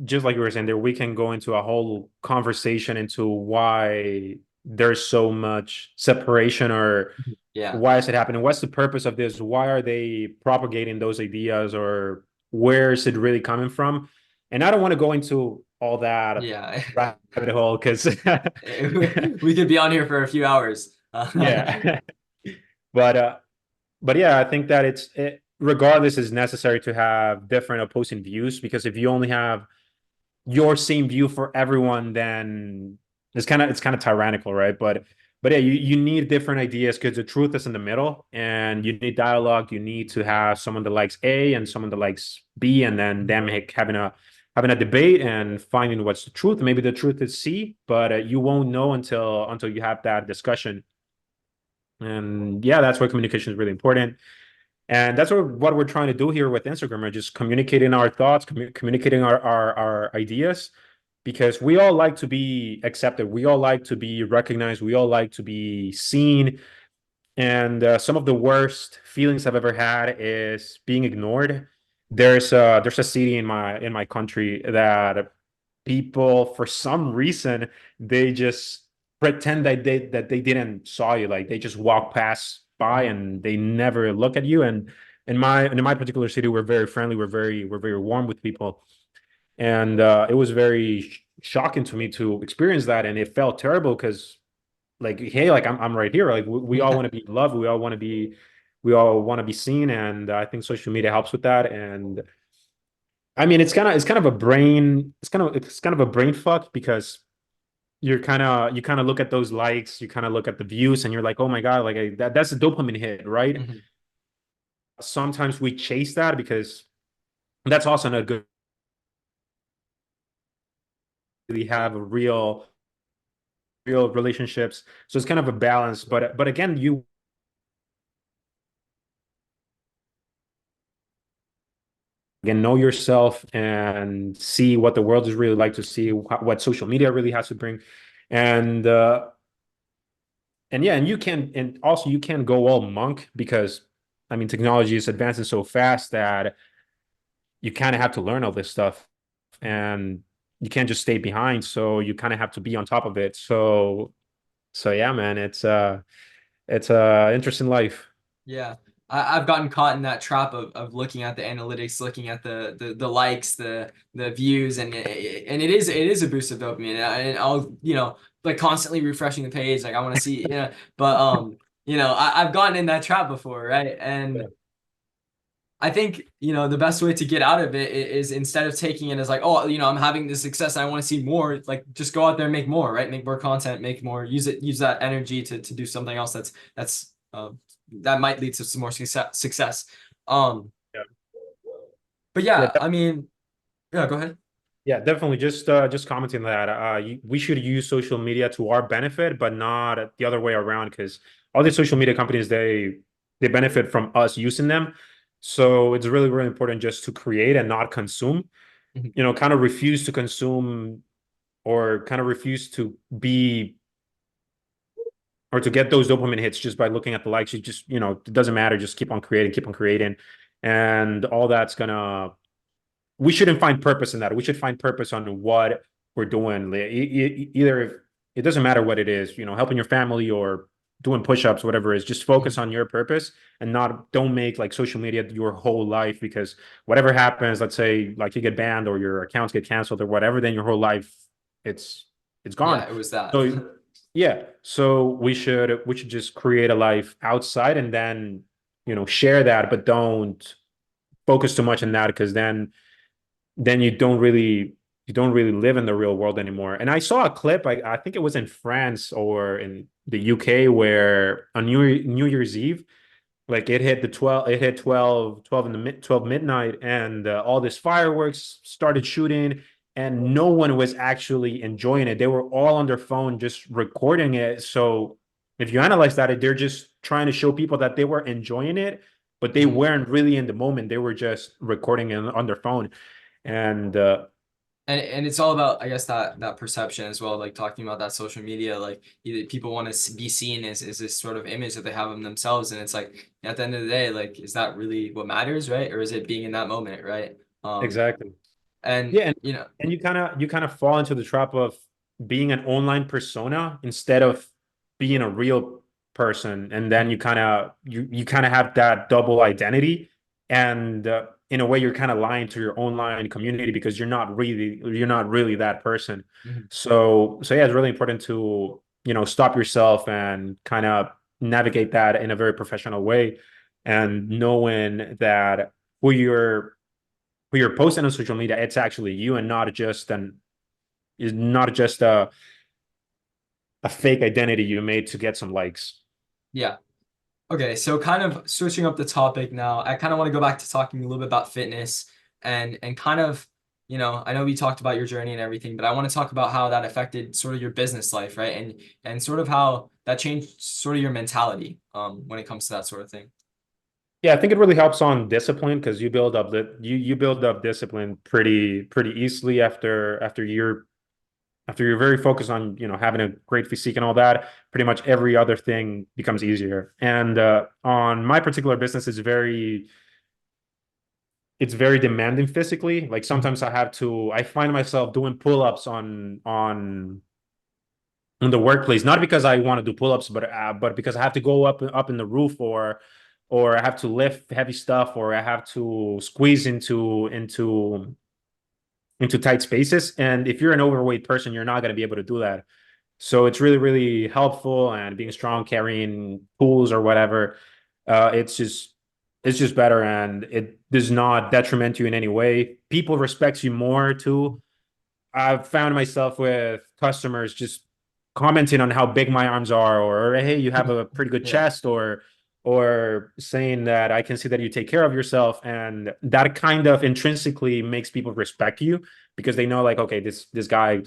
just like you were saying there, we can go into a whole conversation into why there's so much separation or yeah, why is it happening? What's the purpose of this? Why are they propagating those ideas or where is it really coming from? And I don't want to go into all that yeah. rabbit hole because We could be on here for a few hours. yeah. But yeah, I think that regardless is necessary to have different opposing views because if you only have your same view for everyone, then it's kind of tyrannical, right? But yeah, you need different ideas because the truth is in the middle, and you need dialogue. You need to have someone that likes A and someone that likes B, and then them having a debate and finding what's the truth. Maybe the truth is C, but you won't know until you have that discussion. And yeah, that's why communication is really important. And that's what we're trying to do here with Instagram. We're just communicating our thoughts, communicating our ideas, because we all like to be accepted. We all like to be recognized. We all like to be seen. And some of the worst feelings I've ever had is being ignored. There's a city in my country that people, for some reason, they just pretend that they didn't saw you. Like they just walk past by Mhm. and they never look at you. And in my particular city, we're very friendly. We're very warm with people. And it was very shocking to me to experience that, and it felt terrible because like, hey, like I'm right here. Like we all want to be loved. We all want to be seen, and I think social media helps with that. And I mean, it's kind of a brain fuck because you kind of look at those likes, you kind of look at the views, and you're like, oh my god, like that's a dopamine hit, right? Mhm. Sometimes we chase that because that's also not good. We have a real relationships, so it's kind of a balance. But again, you again know yourself and see what the world is really like to see what social media really has to bring, and yeah, and also you can't go all monk because I mean technology is advancing so fast that you kind of have to learn all this stuff, and you can't just stay behind, so you kind of have to be on top of it. So yeah, man, it's a interesting life. Yeah. I've gotten caught in that trap of looking at the analytics, looking at the likes, the views, and it is a boost of dopamine. And I'll you know like constantly refreshing the page, like I want to see, yeah. But I've gotten in that trap before, right? Yeah. And I think, the best way to get out of it is instead of taking it as like, oh, I'm having this success, I want to see more, like just go out there and make more, right? Make more content, make more, use that energy to do something else that might lead to some more success. Um, Yeah. but Yeah. yeah, I mean, yeah, go ahead. Yeah, definitely. Just commenting that we should use social media to our benefit, but not the other way around. Because all these social media companies, they benefit from us using them. So it's really, really important just to create and not consume. Mhm. Kind of refuse to consume or kind of refuse to be or to get those dopamine hits just by looking at the likes. You just, it doesn't matter. Just keep on creating, and all that's gonna we shouldn't find purpose in that. We should find purpose on what we're doing. Either if it doesn't matter what it is, helping your family or doing push-ups, whatever it is, just focus Mhm. on your purpose and not don't make like social media your whole life because whatever happens, let's say like you get banned or your accounts get canceled or whatever, then your whole life it's it's gone. Yeah, it was that. So yeah, so we should just create a life outside and then share that, but don't focus too much on that because then you don't really live in the real world anymore. And I saw a clip, I think it was in France or in the UK where on New Year's Eve, like it hit 12 in the 12 midnight and all this fireworks started shooting and no one was actually enjoying it. They were all on their phone just recording it. So if you analyze that, they're just trying to show people that they were enjoying it, but they Mhm. weren't really in the moment. They were just recording it on their phone. And And it's all about, I guess, that perception as well, like talking about that social media, like either people want to be seen as this sort of image that they have of themselves, and it's like at the end of the day, like, is that really what matters, right? Or is it being in that moment, right? exactly. And Yeah, and you kind of fall into the trap of being an online persona instead of being a real person, and then you kind of have that double identity, and in a way you're kind of lying to your online community because you're not really that person. Mhm. So yeah, it's really important to stop yourself and kind of navigate that in a very professional way, and knowing that who you're who you're posting on social media, it's actually you and not just an is not just a fake identity you made to get some likes. Yeah. Okay, so kind of switching up the topic now, I kind of want to go back to talking a little bit about fitness and kind of, I know we talked about your journey and everything, but I want to talk about how that affected sort of your business life, right? And sort of how that changed sort of your mentality when it comes to that sort of thing. Yeah, I think it really helps on discipline because you build up discipline pretty easily after you're very focused on having a great physique and all that. Pretty much every other thing becomes easier. And on my particular business, it's very demanding physically. Like Mhm. sometimes I find myself doing pull-ups on in the workplace, not because I want to do pull-ups, but because I have to go up in the roof or I have to lift heavy stuff or I have to squeeze into tight spaces. And if you're an overweight person, you're not going to be able to do that. So it's really, really helpful and being strong, carrying tools or whatever. It's just better and it does not detriment you in any way. People respect you more too. I've found myself with customers just commenting on how big my arms are, or hey, you have a pretty good Yeah. chest, or saying that I can see that you take care of yourself, and that kind of intrinsically makes people respect you because they know like, okay, this guy,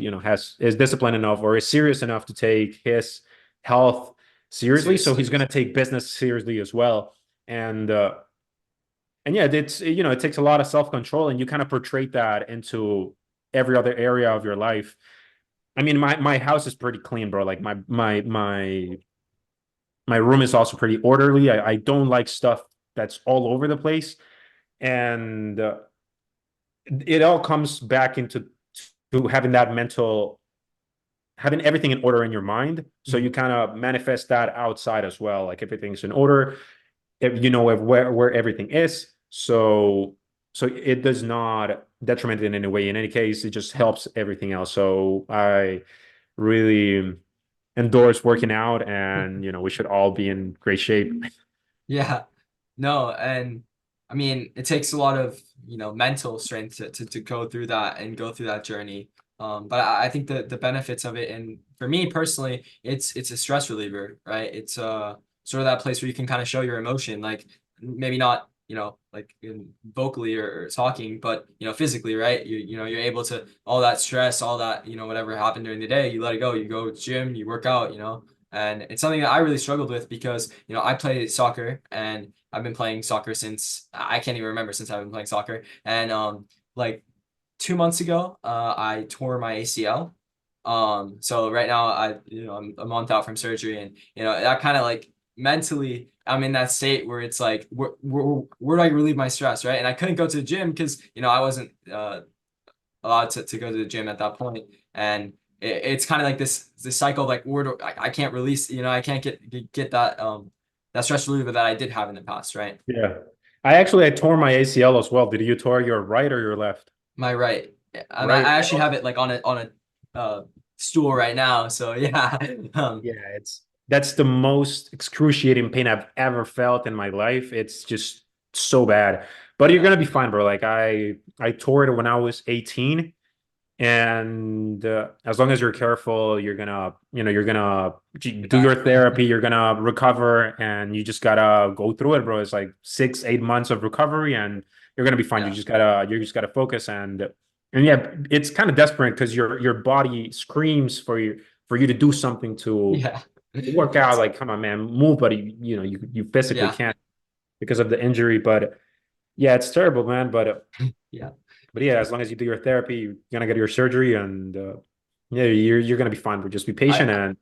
is disciplined enough or is serious enough to take his health seriously, so he's Seriously. gonna take business seriously as well. And yeah, it takes a lot of self-control and you kind of portray that into every other area of your life. I mean, my house is pretty clean, bro. Like my room is also pretty orderly. I don't like stuff that's all over the place. And it all comes back into to having everything in order in your mind. So Mhm. you kind of manifest that outside as well. Like everything's in order, if you know where everything is. So it does not detriment in any way. In any case, it just helps everything else. So I really endorse working out, and we should all be in great shape. Yeah. No, and I mean, it takes a lot of, mental strength to go through that and go through that journey. But I think the benefits of it, and for me personally, it's a stress reliever, right? It's sort of that place where you can kind of show your emotion, like maybe not, like vocally or talking, but physically, right? You're able to all that stress, all that, whatever happened during the day, you let it go. You go to gym, you work out, and it's something that I really struggled with because, I play soccer and I've been playing soccer since I can't even remember since I've been playing soccer. And like 2 months ago, I tore my ACL. So right now I'm a month out from surgery, and that kind of like mentally I'm in that state where it's like where do I relieve my stress, right? And I couldn't go to the gym because I wasn't allowed to go to the gym at that point, and it's kind of like this cycle of like where do I can't release, I can't get that that stress reliever that I did have in the past, right? Yeah. I tore my ACL as well. Did you tore your right or your left? My right, and I Right. actually have it like on a stool right now. So yeah, Yeah, that's the most excruciating pain I've ever felt in my life. It's just so bad. But you're yeah, gonna be fine, bro. Like I tore it when I was 18, and as long as you're careful, you're gonna get do your back. therapy, you're gonna recover, and you just gotta go through it, bro. It's like 6, 8 months of recovery, and you're gonna be fine. Yeah, You just gotta focus, and yeah, it's kind of desperate because your body screams for you to do something to yeah, work out. Like, come on, man, move, but you physically yeah, can't because of the injury. But yeah, it's terrible, man. yeah. But yeah, as long as you do your therapy, you're gonna get your surgery, and yeah, you're gonna be fine. But just be patient I and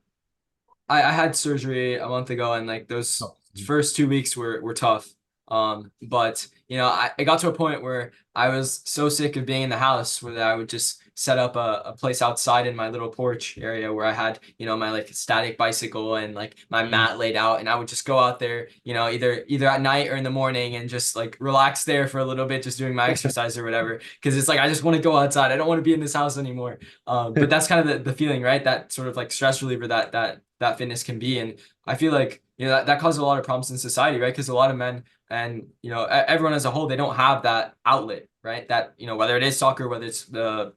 I had surgery a month ago, and like those first 2 weeks were tough. But it got to a point where I was so sick of being in the house where I would just set up a place outside in my little porch area where I had, my like static bicycle and like my mat laid out, and I would just go out there, either at night or in the morning and just like relax there for a little bit, just doing my exercise or whatever. Because it's like I just want to go outside. I don't want to be in this house anymore. But that's kind of the feeling, right? That sort of like stress reliever that fitness can be. And I feel like, that causes a lot of problems in society, right? Because a lot of men and, everyone as a whole, they don't have that outlet, right? That, whether it is soccer, whether it's the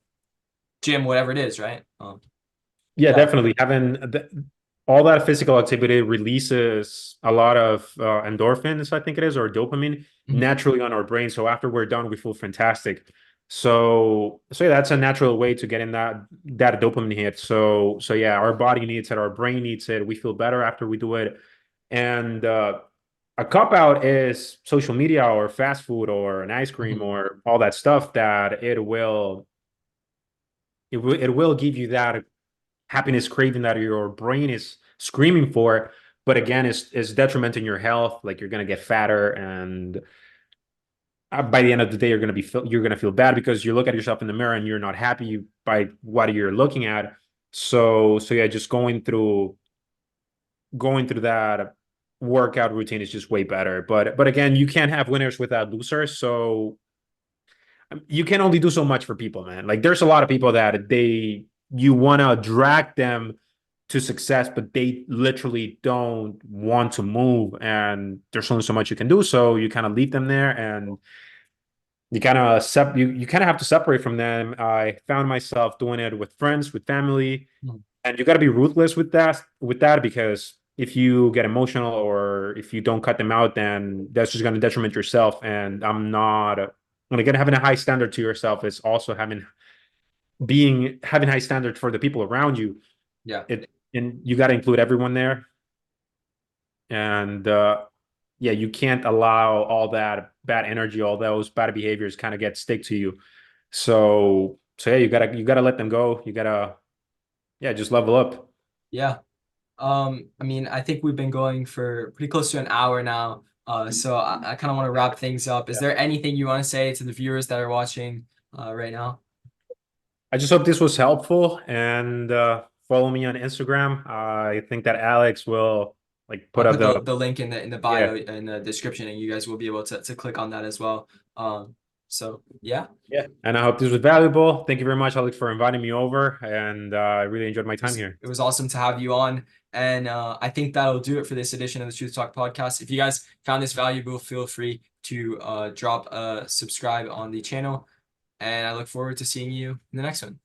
gym, whatever it is, right? yeah, Yeah. definitely all that physical activity releases a lot of endorphins, I think it is, or dopamine Mhm. naturally on our brain. So after we're done, we feel fantastic. So yeah, that's a natural way to get in that dopamine hit. So yeah, our body needs it, our brain needs it. We feel better after we do it. And a cop out is social media or fast food or an ice cream Mhm. or all that stuff that it will give you that happiness craving that your brain is screaming for, but again is detrimenting your health. Like you're gonna get fatter, and by the end of the day you're gonna feel bad because you look at yourself in the mirror and you're not happy by what you're looking at. So yeah, just going through that workout routine is just way better. But again, you can't have winners without losers. So you can only do so much for people, man. Like there's a lot of people that you want to drag them to success, but they literally don't want to move, and there's only so much you can do. So you kind of leave them there, and you kind of have to separate from them. I found myself doing it with friends, with family, Mhm. and you got to be ruthless with that because if you get emotional or if you don't cut them out, then that's just going to detriment yourself. And I'm not. And again, having a high standard to yourself is also having high standards for the people around you. Yeah. And you got to include everyone there. And yeah, you can't allow all that bad energy, all those bad behaviors kind of get stick to you. So yeah, you gotta let them go. You gotta, yeah, just level up. Yeah. I mean, I think we've been going for pretty close to an hour now. So I kind of want to wrap things up. Is there anything you want to say to the viewers that are watching right now? I just hope this was helpful, and follow me on Instagram. I think that Alex will like I'll put up put the the link in the yeah. bio in the description, and you guys will be able to click on that as well. So yeah. Yeah. And I hope this was valuable. Thank you very much, Alex, for inviting me over. And I really enjoyed my time here. It was awesome to have you on. And I think that'll do it for this edition of the Truth Talk podcast. If you guys found this valuable, feel free to drop a subscribe on the channel. And I look forward to seeing you in the next one.